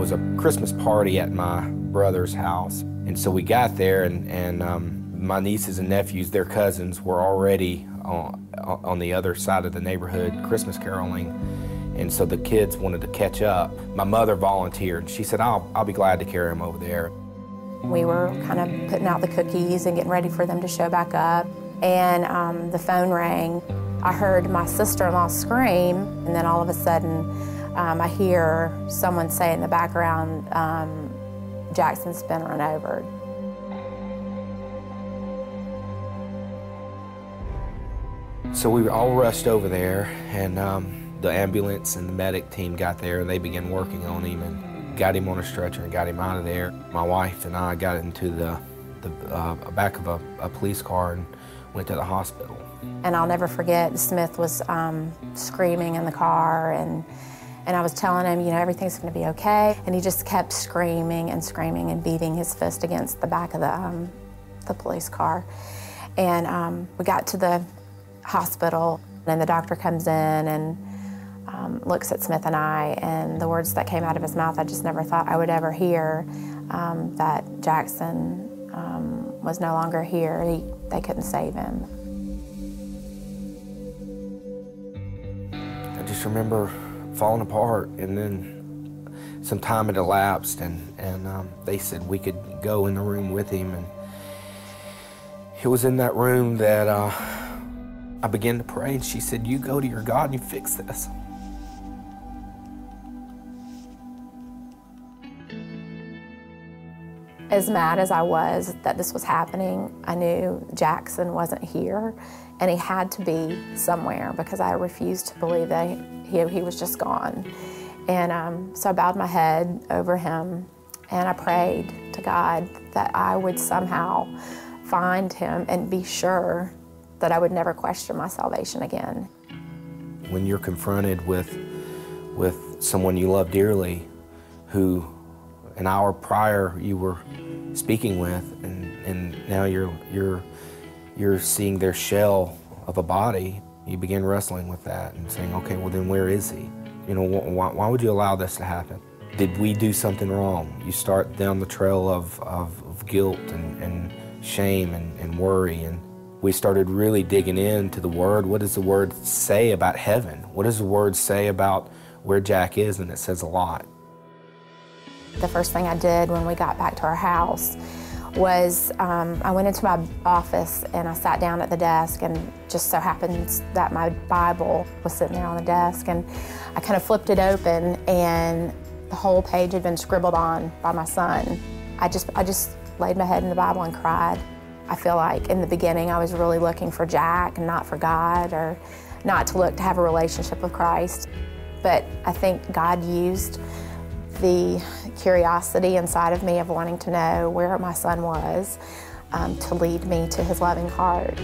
was a Christmas party at my brother's house. And so we got there, and my nieces and nephews, their cousins, were already on the other side of the neighborhood Christmas caroling. And so the kids wanted to catch up. My mother volunteered. She said, I'll be glad to carry them over there. We were kind of putting out the cookies and getting ready for them to show back up. And the phone rang. I heard my sister-in-law scream, and then all of a sudden, I hear someone say in the background, Jackson's been run over. So we all rushed over there, and the ambulance and the medic team got there, and they began working on him and got him on a stretcher and got him out of there. My wife and I got into the back of a police car and went to the hospital. And I'll never forget, Smith was screaming in the car, and I was telling him, you know, everything's going to be okay. And he just kept screaming and screaming and beating his fist against the back of the police car. And we got to the hospital, and the doctor comes in and looks at Smith and I, and the words that came out of his mouth, I just never thought I would ever hear, that Jackson was no longer here. They couldn't save him. I just remember falling apart, and then some time had elapsed, and they said we could go in the room with him. And it was in that room that I began to pray, and she said, you go to your God and you fix this. As mad as I was that this was happening, I knew Jackson wasn't here, and he had to be somewhere, because I refused to believe that he was just gone. And so I bowed my head over him, and I prayed to God that I would somehow find him and be sure that I would never question my salvation again. When you're confronted with someone you love dearly, who an hour prior you were speaking with, and now you're seeing their shell of a body, you begin wrestling with that and saying, okay, well then where is he? You know, why would you allow this to happen? Did we do something wrong? You start down the trail of guilt and shame and worry, and we started really digging into the Word. What does the Word say about heaven? What does the Word say about where Jack is? And it says a lot. The first thing I did when we got back to our house was I went into my office and I sat down at the desk, and just so happens that my Bible was sitting there on the desk, and I kind of flipped it open, and the whole page had been scribbled on by my son. I just laid my head in the Bible and cried. I feel like in the beginning I was really looking for Jack and not for God, or not to look to have a relationship with Christ. But I think God used the curiosity inside of me of wanting to know where my son was to lead me to his loving heart.